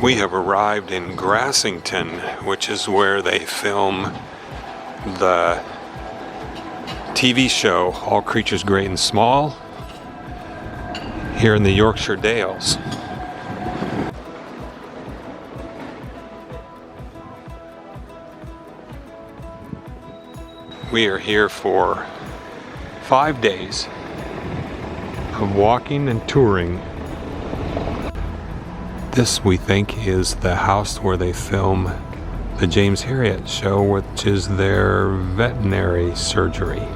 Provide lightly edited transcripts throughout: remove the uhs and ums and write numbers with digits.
We have arrived in Grassington, which is where they film the TV show All Creatures Great and Small, here in the Yorkshire Dales. We are here for 5 days of walking and touring. This, we think, is the house where they film the James Harriot show, which is their veterinary surgery.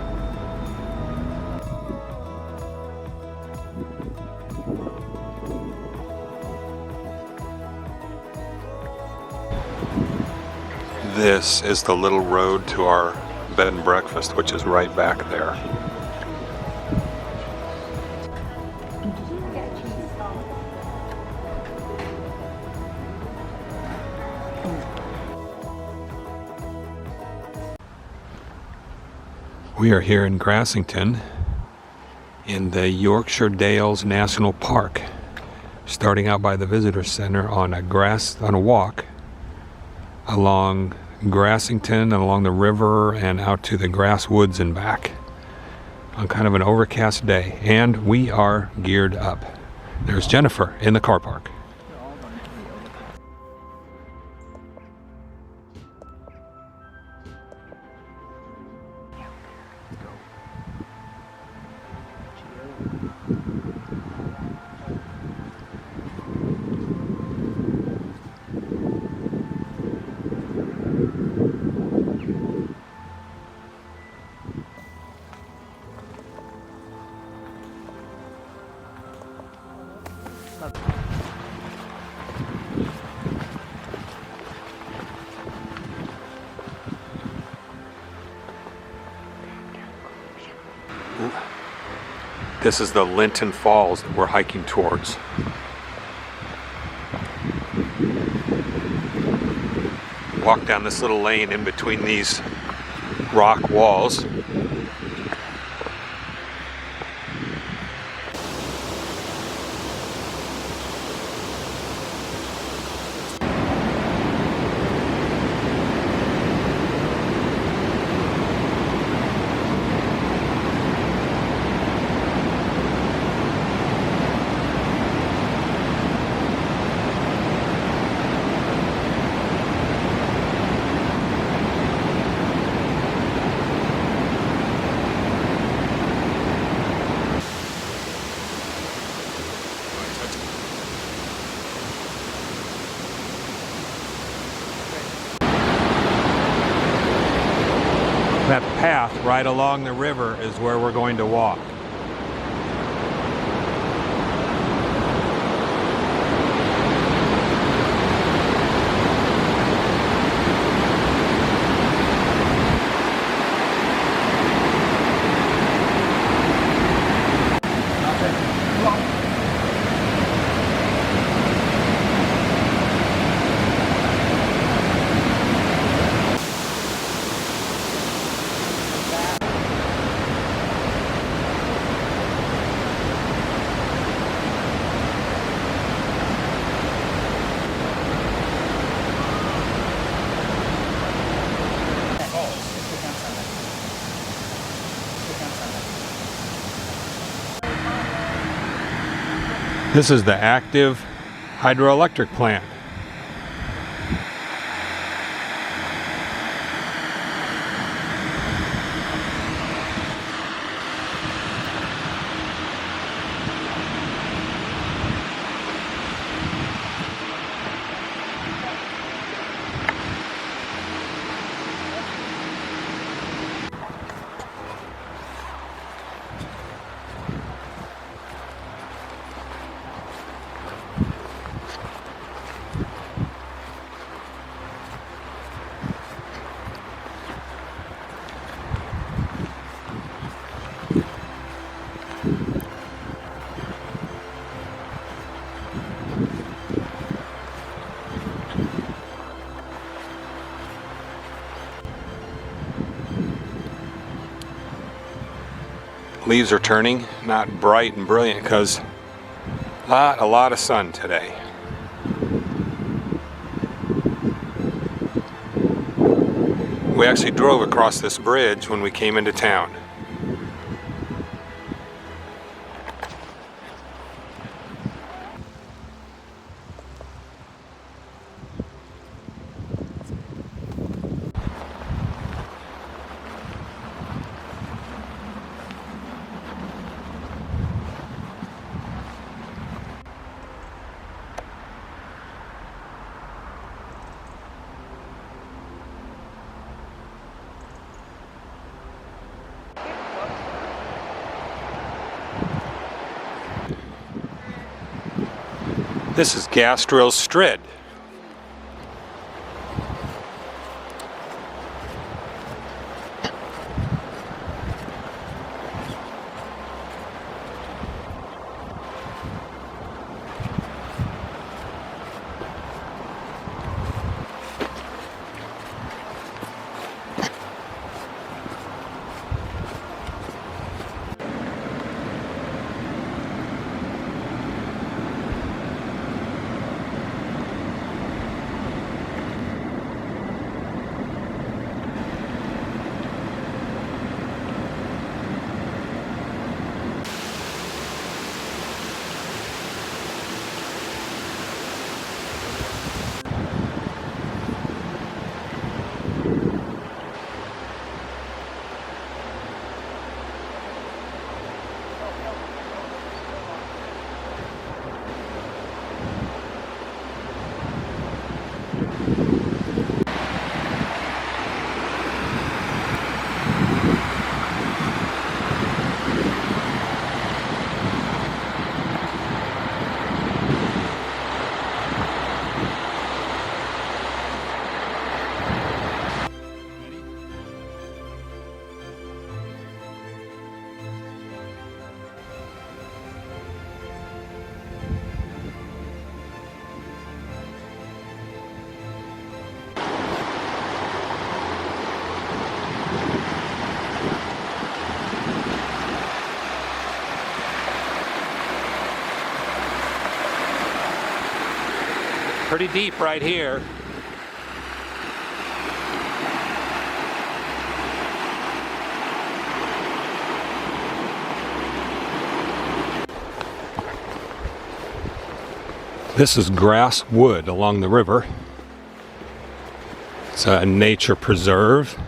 This is the little road to our bed and breakfast, which is right back there. We are here in Grassington in the Yorkshire Dales National Park, starting out by the visitor center on a walk along Grassington and along the river and out to the grass woods and back on kind of an overcast day, and we are geared up. There's Jennifer in the car park. This is the Linton Falls that we're hiking towards. Walk down this little lane in between these rock walls. That path right along the river is where we're going to walk. This is the active hydroelectric plant. Leaves are turning, not bright and brilliant because a lot of sun today. We actually drove across this bridge when we came into town. This is Gastrel Strid. Pretty deep right here. This is grass wood along the river. It's a nature preserve,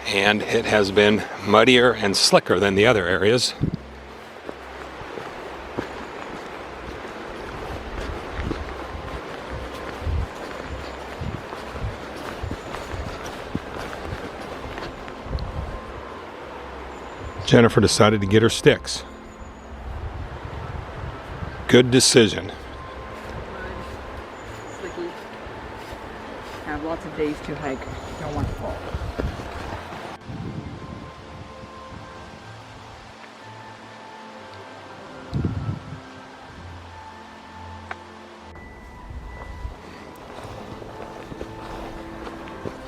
and it has been muddier and slicker than the other areas. Jennifer decided to get her sticks. Good decision. Slicky. Have lots of days to hike. Don't want to fall.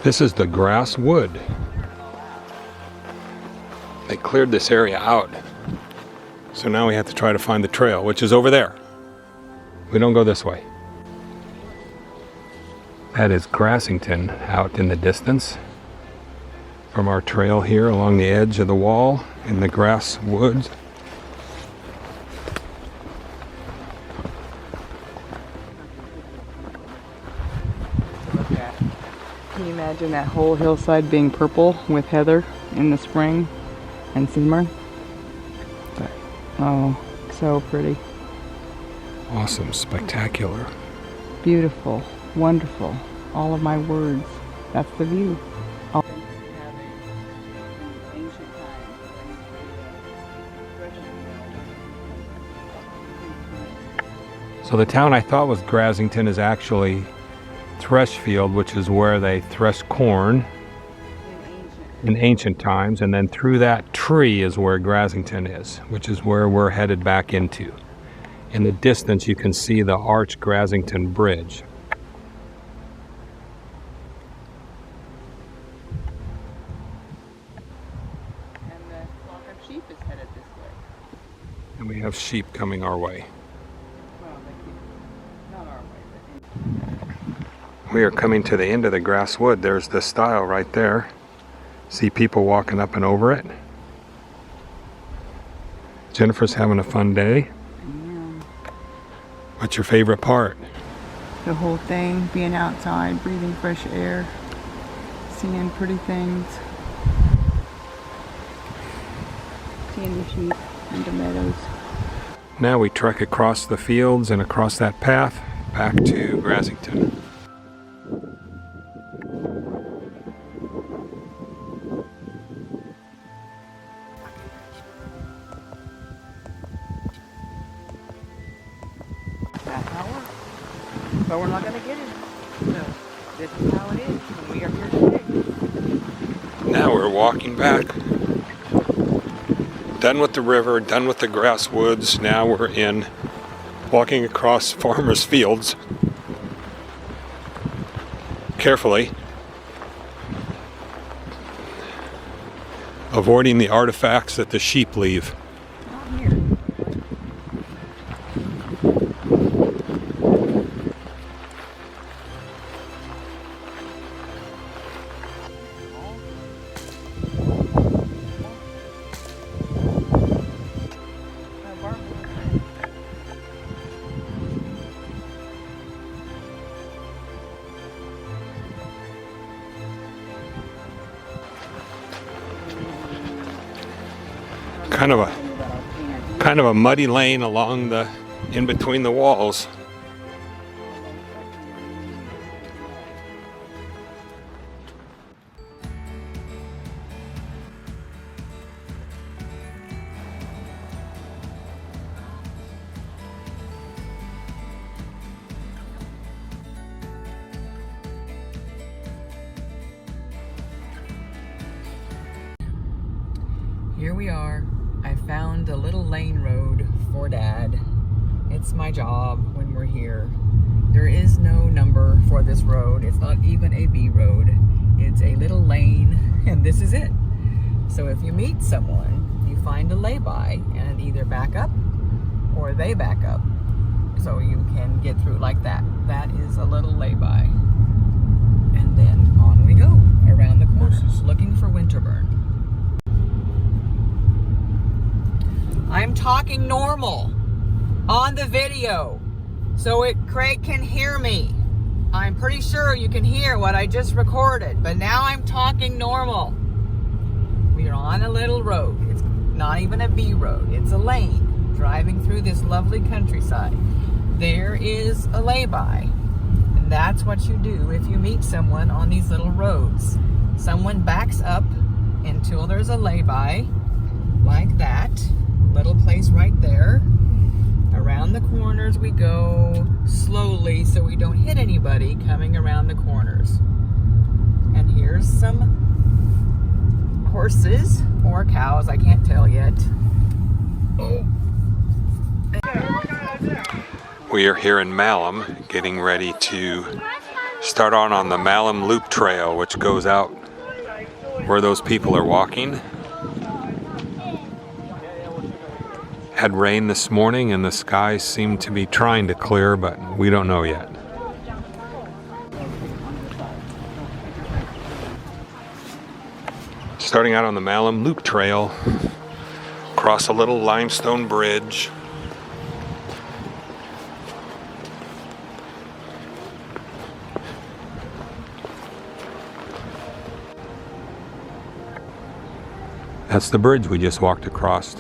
This is the grass wood. They cleared this area out. So now we have to try to find the trail, which is over there. We don't go this way. That is Grassington out in the distance. From our trail here along the edge of the wall in the grass woods. Can you imagine that whole hillside being purple with heather in the spring and summer? Oh, so pretty. Awesome, spectacular. Beautiful, wonderful. All of my words. That's the view. So the town I thought was Grassington is actually Threshfield, which is where they thresh corn in ancient times, and then through that tree is where Grassington is, which is where we're headed back into. In the distance you can see the arched Grassington Bridge. And the flock of sheep is headed this way. And we have sheep coming our way. Well, they keep, not our way, but We are coming to the end of the grass wood. There's the stile right there. See people walking up and over it. Jennifer's having a fun day. What's your favorite part? The whole thing, being outside, breathing fresh air, seeing pretty things, seeing the sheep and the meadows. Now we trek across the fields and across that path back to Grassington. That's how it works. But we're not going to get it. So this is how it is when we are here today. Now we're walking back. Done with the river, done with the grass woods. Now we're in walking across farmers' fields. Carefully. Avoiding the artifacts that the sheep leave. Not here. Kind of a muddy lane along the in between the walls. Here we are. I found a little lane road for Dad. It's my job when we're here. There is no number for this road. It's not even a B road. It's a little lane, and this is it. So if you meet someone, you find a lay-by and either back up or they back up. So you can get through like that. That is a little lay-by. And then on we go around the corners looking for Winterburn. I'm talking normal on the video so Craig can hear me. I'm pretty sure you can hear what I just recorded, but now I'm talking normal. We are on a little road. It's not even a B road. It's a lane driving through this lovely countryside. There is a lay-by, and that's what you do if you meet someone on these little roads. Someone backs up until there's a lay-by like that. Little place right there. Around the corners we go slowly so we don't hit anybody coming around the corners. And here's some horses or cows, I can't tell yet. Oh. We are here in Malham getting ready to start on the Malham Loop Trail, which goes out where those people are walking. Had rain this morning and the skies seem to be trying to clear, but we don't know yet. Starting out on the Malham Loop Trail, across a little limestone bridge. That's the bridge we just walked across.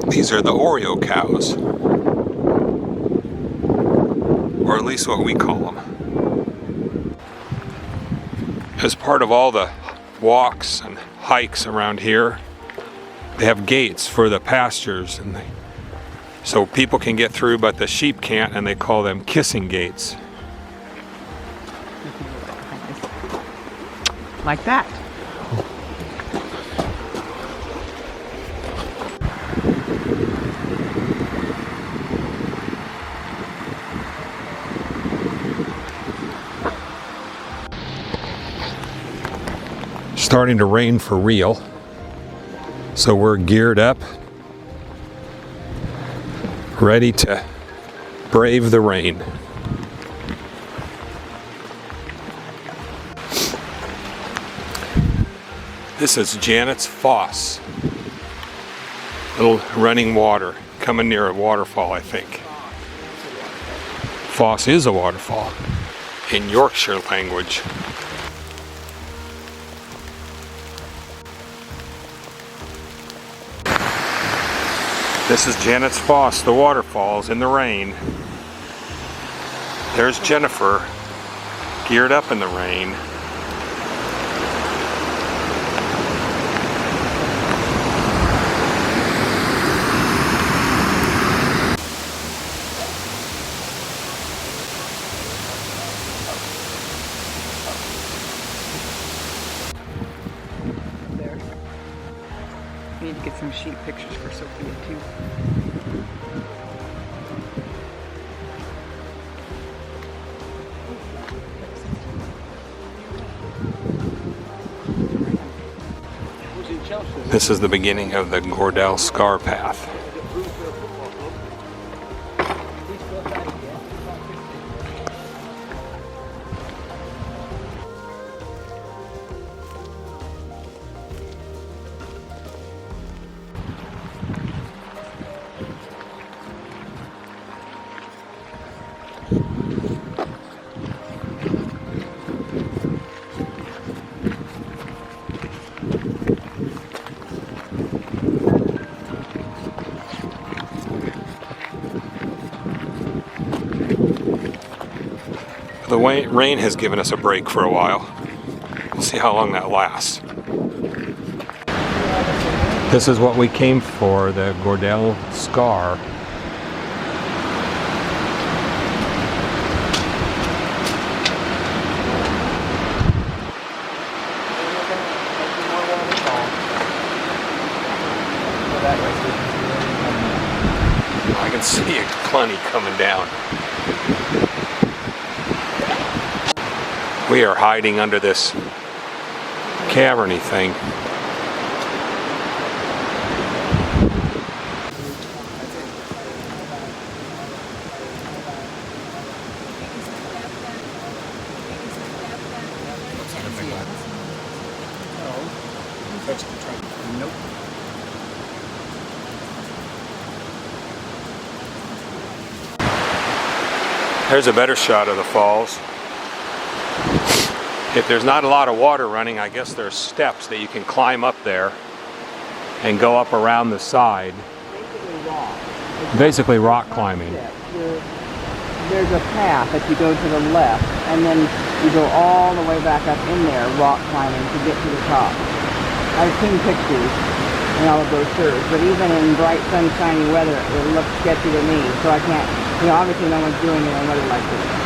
These are the Oreo cows, or at least what we call them. As part of all the walks and hikes around here, they have gates for the pastures, and so people can get through, but the sheep can't, and they call them kissing gates. Like that. starting to rain for real. So we're geared up, ready to brave the rain. This is Janet's Foss. Little running water coming near a waterfall, I think. Foss is a waterfall in Yorkshire language. This is Janet's Foss, the waterfalls in the rain. There's Jennifer, geared up in the rain. We need to get some sheep pictures for Sophia too. This is the beginning of the Gordell Scar Path. The rain has given us a break for a while. We'll see how long that lasts. This is what we came for, the Gordell Scar. I can see a plenty coming down. We are hiding under this caverny thing. There's a better shot of the falls. If there's not a lot of water running, I guess there's steps that you can climb up there and go up around the side. Basically rock climbing. There's a path that you go to the left, and then you go all the way back up in there, rock climbing, to get to the top. I've seen pictures in all of those tours, but even in bright, sunshiny weather, it looks sketchy to me, so I can't, obviously no one's doing it in weather like this.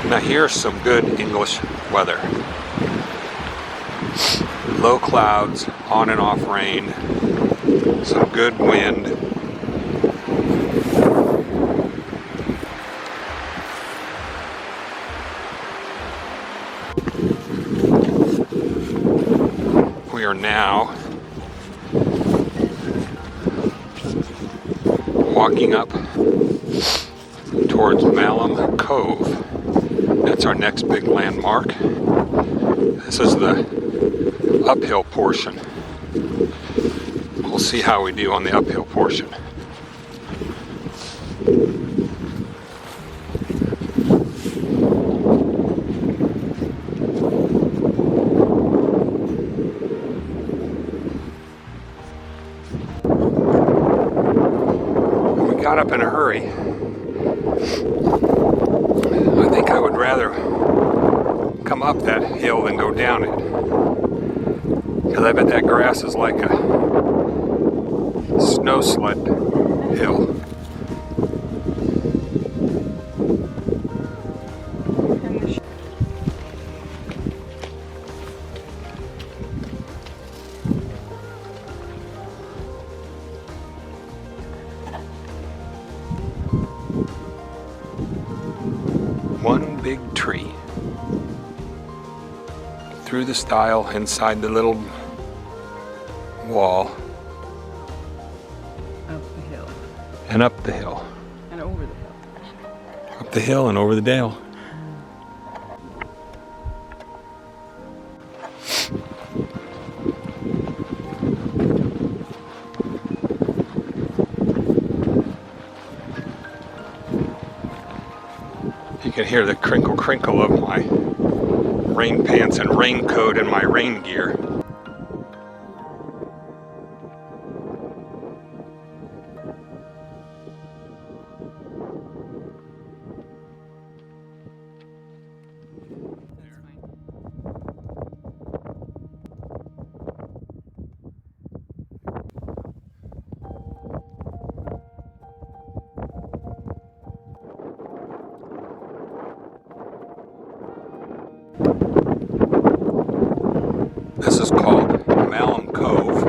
Now here's some good English weather. Low clouds, on and off rain, some good wind. We are now walking up towards Malham Cove. That's our next big landmark. This is the uphill portion. We'll see how we do on the uphill portion. We got up in a hurry. I think I would rather come up that hill than go down it. Because I bet that grass is like a snow sled hill. through the stile inside the little wall. Up the hill. And up the hill. And over the hill. Up the hill and over the dale. You can hear the crinkle crinkle of my rain pants and raincoat and my rain gear. This is called Malham Cove.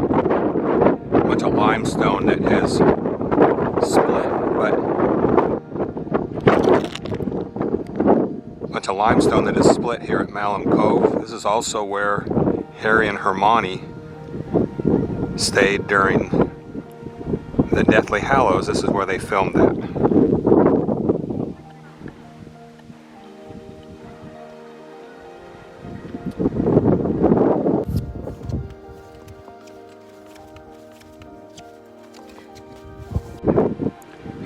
A bunch of limestone that is split, here at Malham Cove. This is also where Harry and Hermione stayed during the Deathly Hallows. This is where they filmed that.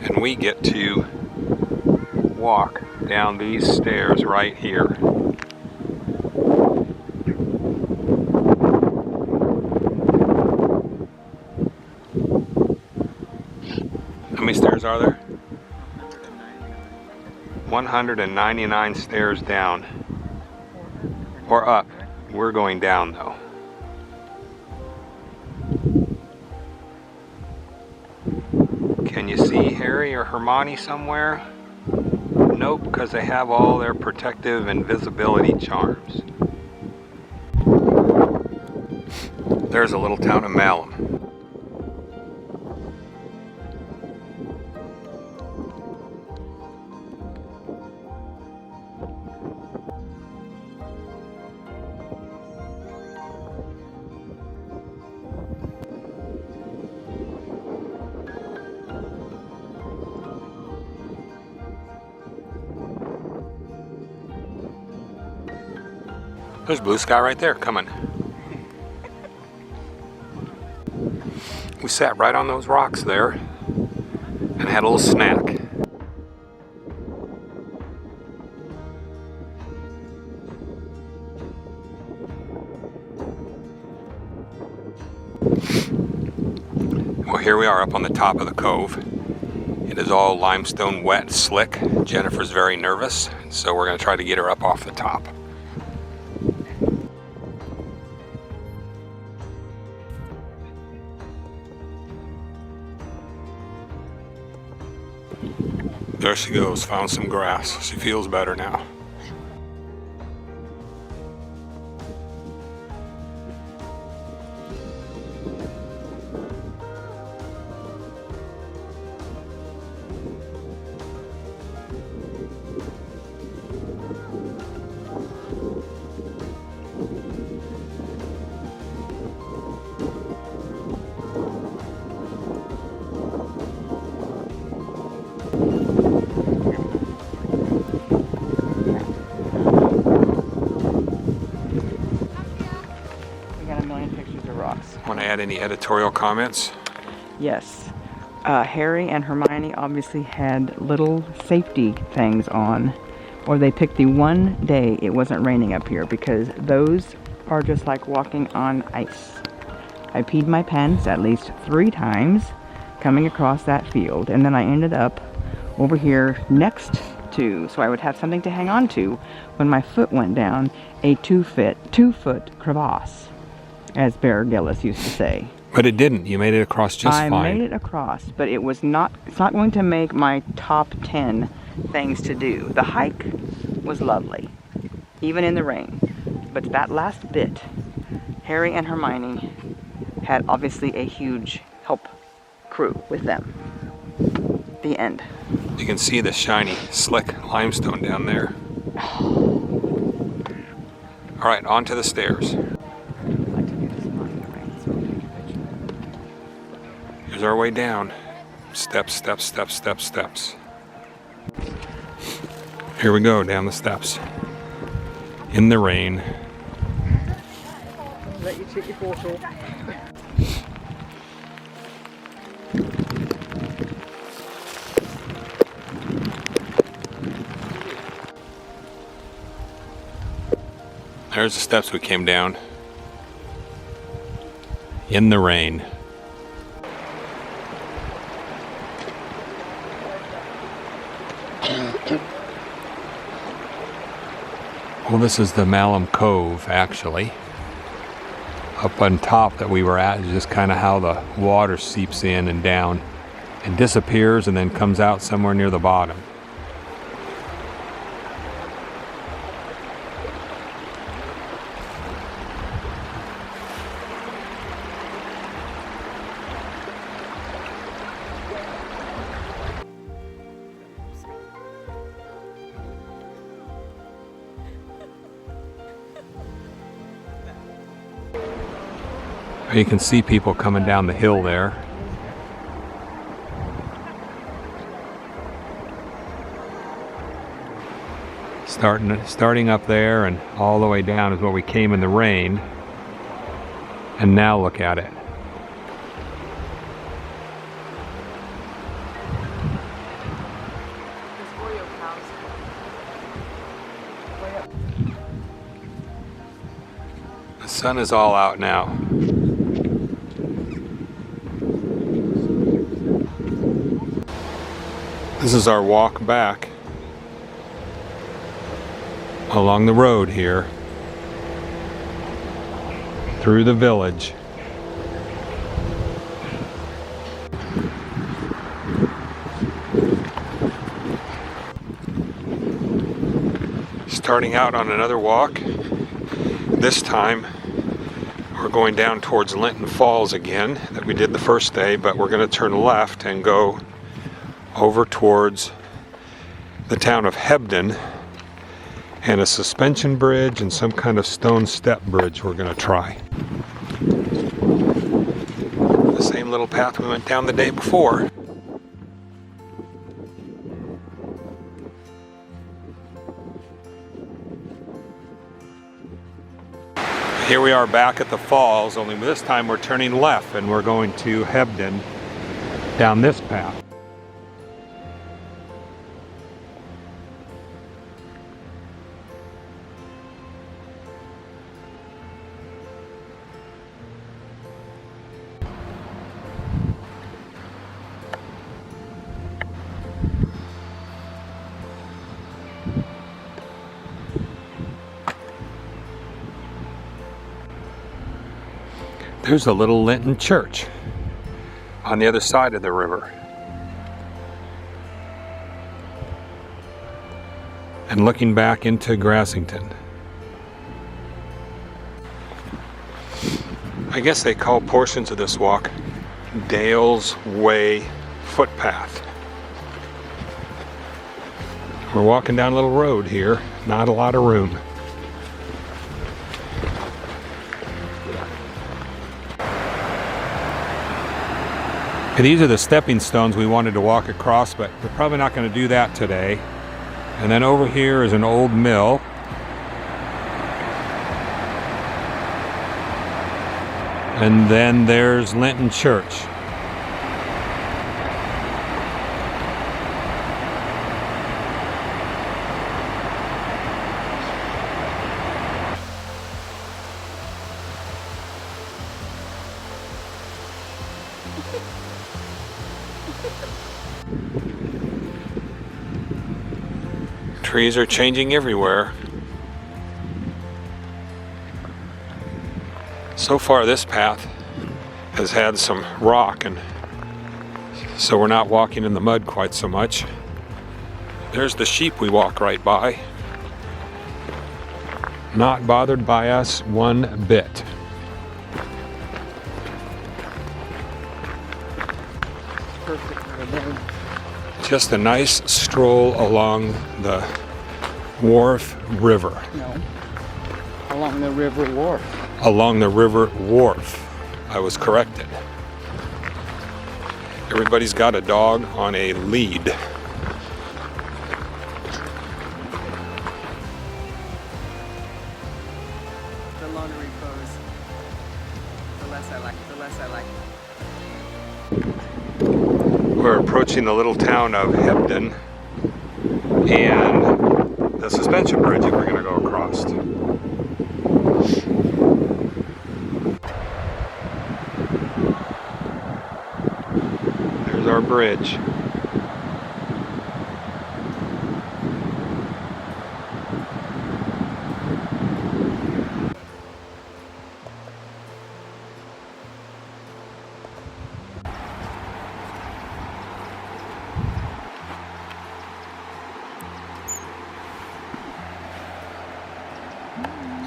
And we get to walk down these stairs right here. How many stairs are there? 199 stairs down. Or up. We're going down though. Can you see Harry or Hermione somewhere? Nope, because they have all their protective invisibility charms. There's a little town of Malham. There's blue sky right there coming. We sat right on those rocks there and had a little snack. Well, here we are up on the top of the cove. It is all limestone wet, slick. Jennifer's very nervous, so we're going to try to get her up off the top. There she goes, found some grass. She feels better now. Want to add any editorial comments? Yes. Harry and Hermione obviously had little safety things on, or they picked the one day it wasn't raining up here, because those are just like walking on ice. I peed my pants at least 3 times coming across that field, and then I ended up over here next to, so I would have something to hang on to when my foot went down, a 2-foot crevasse, as Bear Gillis used to say. But it didn't. You made it across just fine. I made it across, but it was not. It's not going to make my top 10 things to do. The hike was lovely, even in the rain. But that last bit, Harry and Hermione had obviously a huge help crew with them. The end. You can see the shiny, slick limestone down there. All right, onto the stairs. Here's our way down. Steps, steps, steps, steps, steps. Here we go, down the steps. In the rain. Let you take your photo. There's the steps we came down. In the rain. Well, this is the Malham Cove, actually. Up on top that we were at is just kind of how the water seeps in and down and disappears and then comes out somewhere near the bottom. You can see people coming down the hill there. Starting up there and all the way down is where we came in the rain. And now look at it. The sun is all out now. This is our walk back along the road here through the village. Starting out on another walk. This time we're going down towards Linton Falls again that we did the first day, but we're going to turn left and go over towards the town of Hebden and a suspension bridge and some kind of stone step bridge we're going to try. The same little path we went down the day before. Here we are back at the falls, only this time we're turning left and we're going to Hebden down this path. There's a little Linton church on the other side of the river. And looking back into Grassington. I guess they call portions of this walk Dale's Way footpath. We're walking down a little road here, not a lot of room. These are the stepping stones we wanted to walk across, but we're probably not going to do that today. And then over here is an old mill. And then there's Linton Church. Trees are changing everywhere. So far this path has had some rock, and so we're not walking in the mud quite so much. There's the sheep we walk right by. Not bothered by us one bit. Just a nice stroll along the Wharfe River. No. along the River Wharfe. Along the River Wharfe. I was corrected. Everybody's got a dog on a lead. The longer it goes, the less I like it. We're approaching the little town of Hebden and the suspension bridge that we're going to go across. There's our bridge.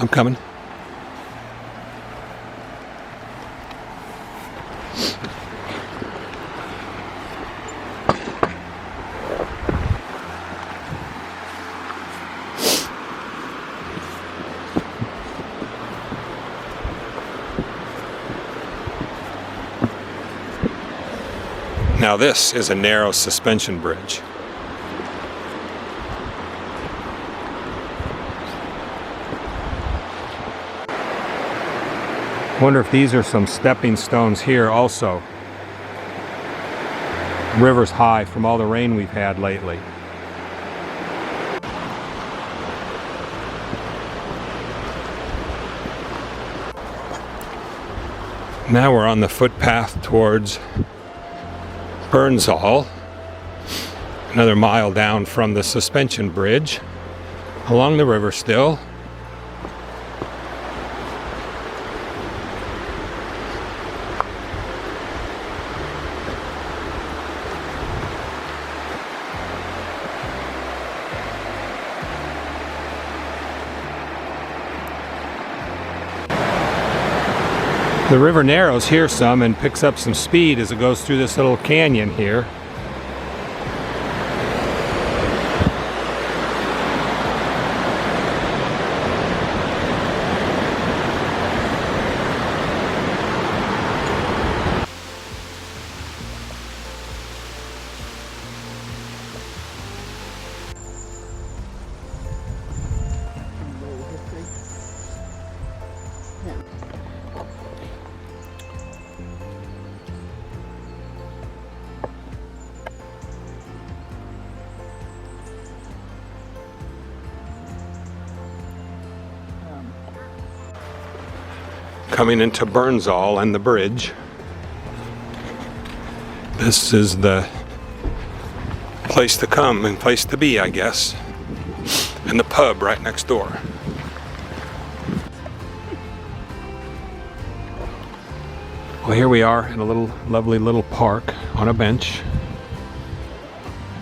I'm coming. Now this is a narrow suspension bridge. Wonder if these are some stepping stones here also. River's high from all the rain we've had lately. Now we're on the footpath towards Burnsall, another mile down from the suspension bridge, along the river still. The river narrows here some and picks up some speed as it goes through this little canyon here. Coming into Burnsall and the bridge. This is the place to come and place to be, I guess. And the pub right next door. Well, here we are in a lovely little park on a bench.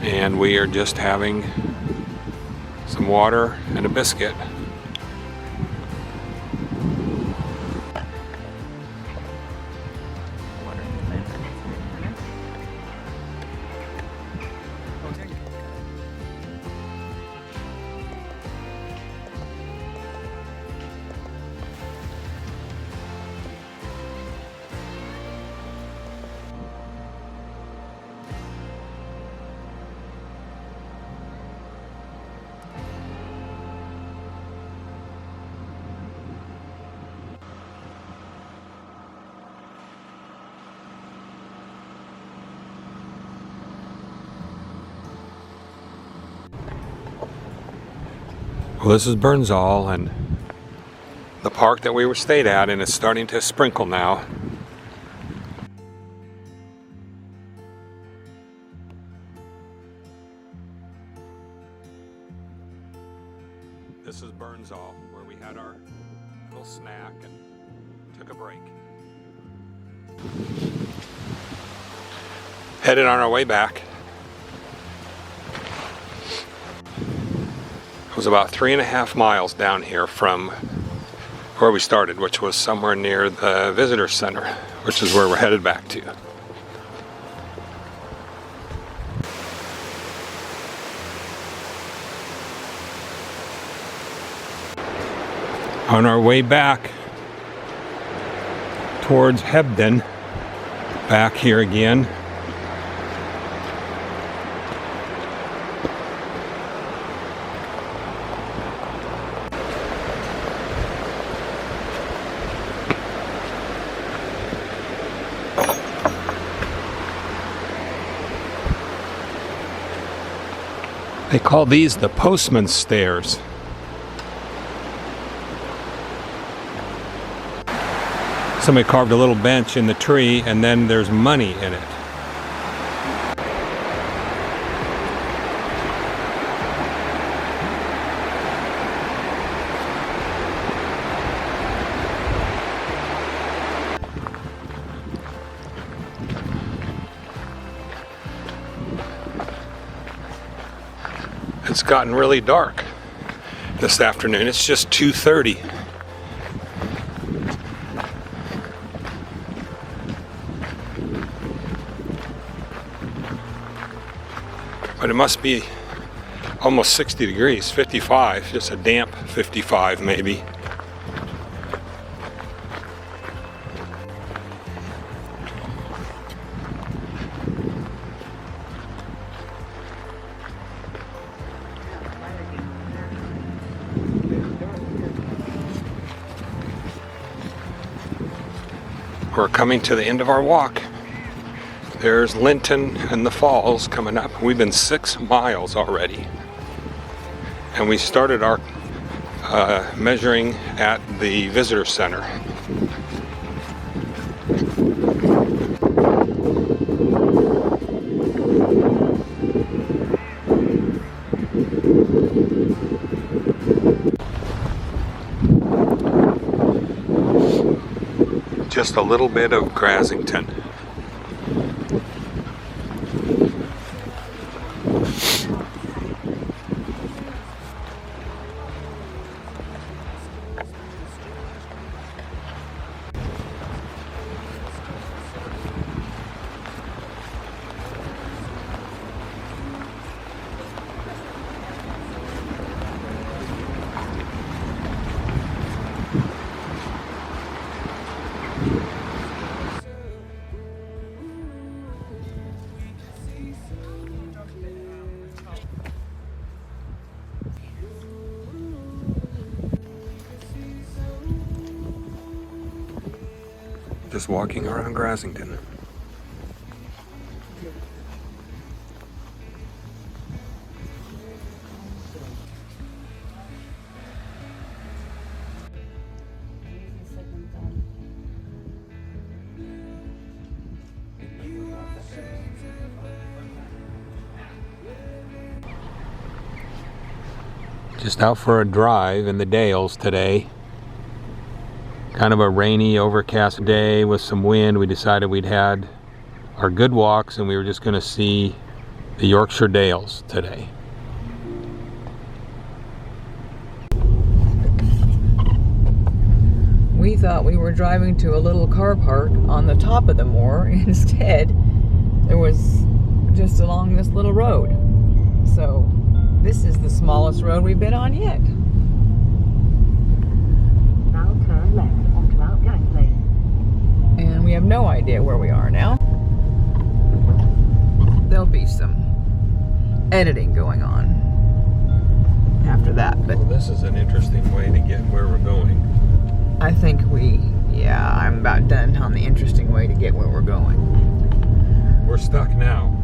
And we are just having some water and a biscuit. Well, this is Burnsall and the park that we were stayed at, and it's starting to sprinkle now. This is Burnsall, where we had our little snack and took a break. Headed on our way back. It was about 3.5 miles down here from where we started, which was somewhere near the visitor center, which is where we're headed back to. On our way back towards Hebden, back here again. They call these the postman's stairs. Somebody carved a little bench in the tree, and then there's money in it. It's gotten really dark this afternoon. It's just 2:30. But it must be almost 60 degrees, 55, just a damp 55 maybe. We're coming to the end of our walk. There's Linton and the falls coming up. We've been 6 miles already. And we started our measuring at the visitor center. Just a little bit of Grassington. Just walking around Grassington. Just out for a drive in the Dales today. Kind of a rainy, overcast day with some wind. We decided we'd had our good walks and we were just going to see the Yorkshire Dales today. We thought we were driving to a little car park on the top of the moor. Instead, there was just along this little road. So this is the smallest road we've been on yet. Now turn left onto Outgoing Lane. And we have no idea where we are now. There'll be some editing going on after that, but Well, this is an interesting way to get where we're going. I think I'm about done on the interesting way to get where we're going. We're stuck now.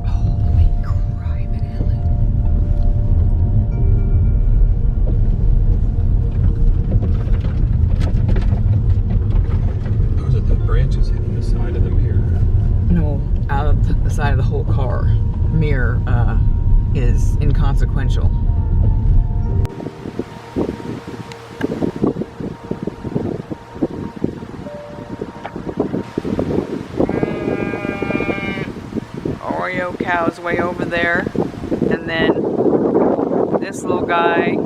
Holy crap, Ellen. Those are the branches hitting the side of the mirror. No, out of the side of the whole car. Mirror is inconsequential. Oreo cow's way over there, and then this little guy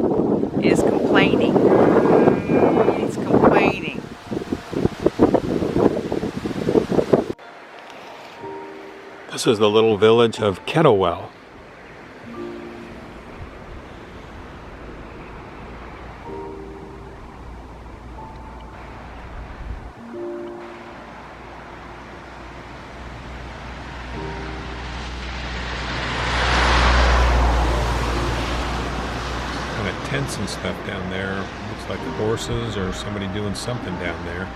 is complaining. He's complaining. This is the little village of Kettlewell. Kind of tents and stuff down there. Looks like horses or somebody doing something down there.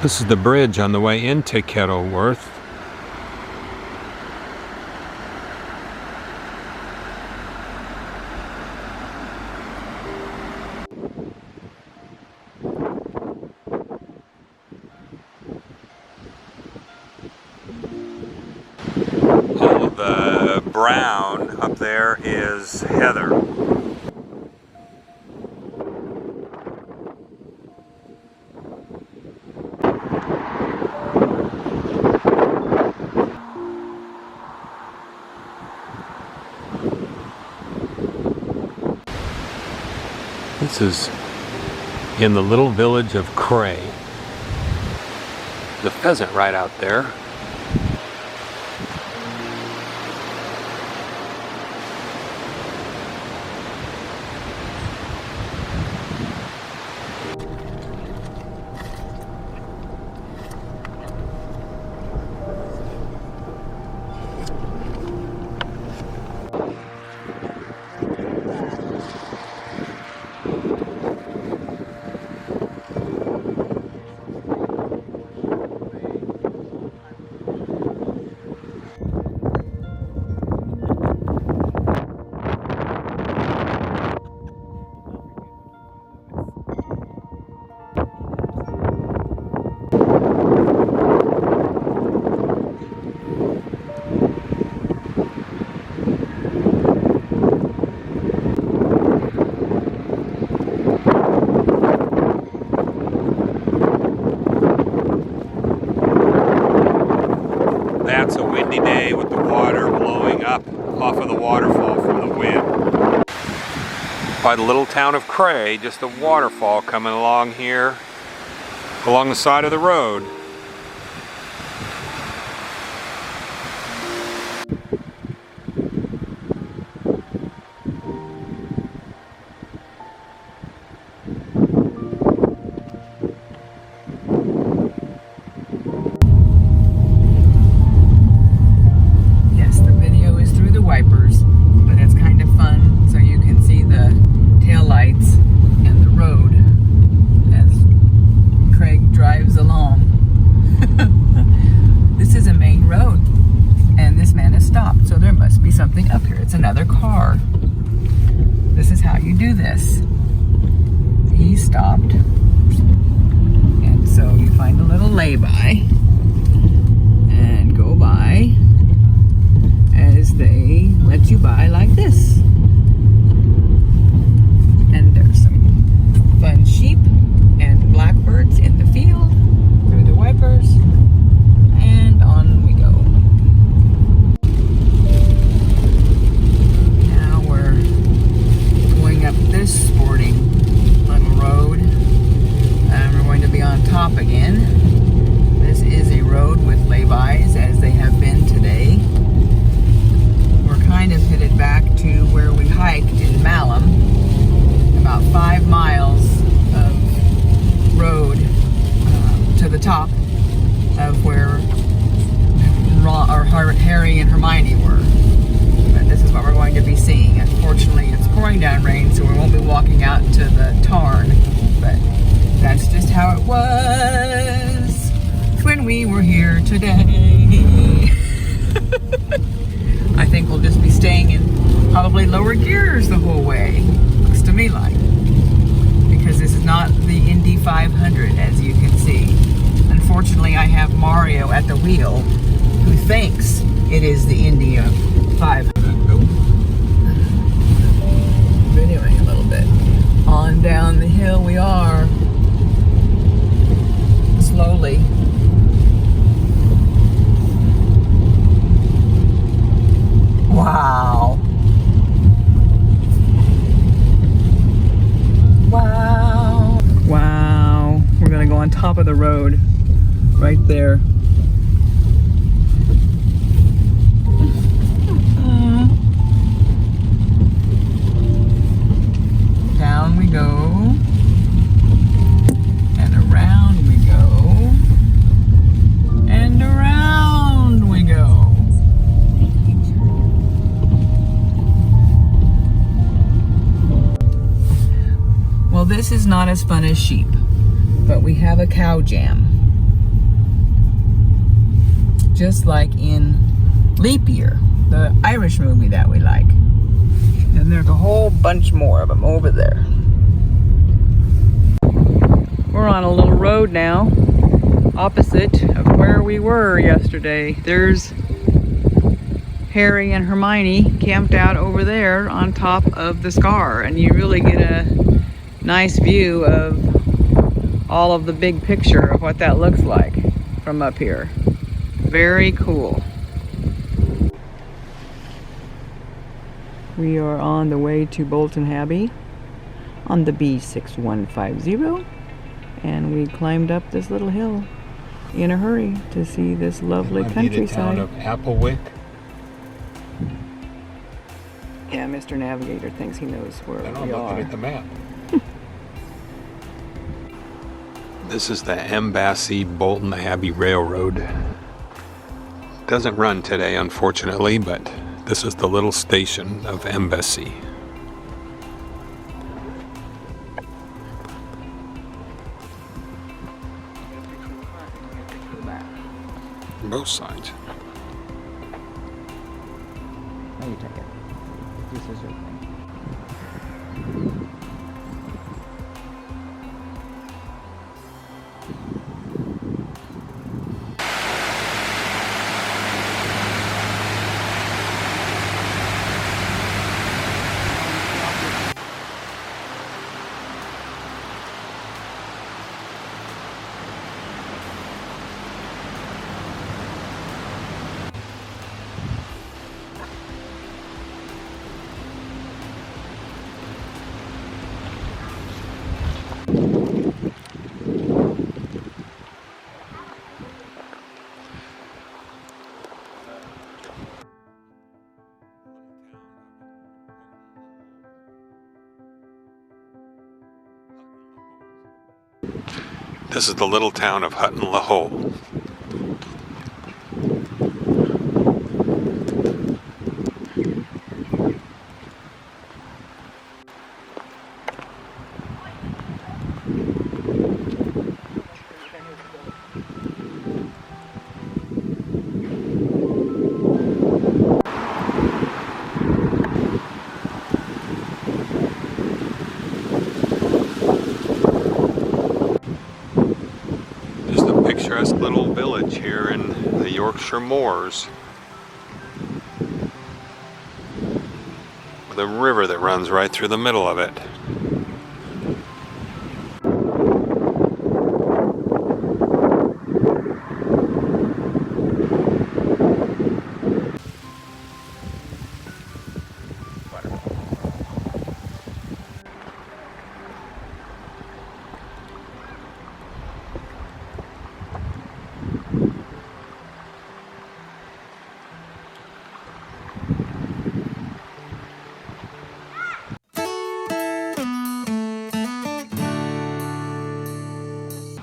This is the bridge on the way into Kettleworth. All of the brown up there is heather. This is in the little village of Cray. The pheasant right out there. That's a windy day with the water blowing up off of the waterfall from the wind. By the little town of Cray, just a waterfall coming along here, along the side of the road. Something up here. It's another car. This is how you do this. He stopped, and so you find a little lay-by and go by as they let you by like this. And there's some fun sheep and blackbirds in the field through the wipers, and on we go. Up this sporting little road, and we're going to be on top again. This is a road with laybys as they have been today. We're kind of headed back to where we hiked in Malham, about 5 miles of road to the top of where Harry and Hermione were. But this is what we're going to be seeing. Unfortunately, it's pouring down rain, so we won't be walking out to the tarn, but that's just how it was when we were here today. I think we'll just be staying in probably lower gears the whole way. Looks to me like. Because this is not the Indy 500, as you can see. Unfortunately, I have Mario at the wheel, who thinks it is the Indy 500. Anyway, a little bit on down the hill we are, slowly. top of the road, right there. Down we go, and around we go, and around we go. Well, this is not as fun as sheep, but we have a cow jam. Just like in Leap Year, the Irish movie that we like. And there's a whole bunch more of them over there. We're on a little road now, opposite of where we were yesterday. There's Harry and Hermione camped out over there on top of the scar, and you really get a nice view of all of the big picture of what that looks like from up here. Very cool. We are on the way to Bolton Abbey on the B6150, and we climbed up this little hill in a hurry to see this lovely countryside. The town of Applewick. Yeah, Mr. Navigator thinks he knows where I'm we looking are. at the map. This is the Embassy Bolton Abbey Railroad. Doesn't run today, unfortunately, but this is the little station of Embassy. Both sides. Now you take it. This is your thing. This is the little town of Hutton-le-Hole. Picturesque little village here in the Yorkshire moors, with a river that runs right through the middle of it.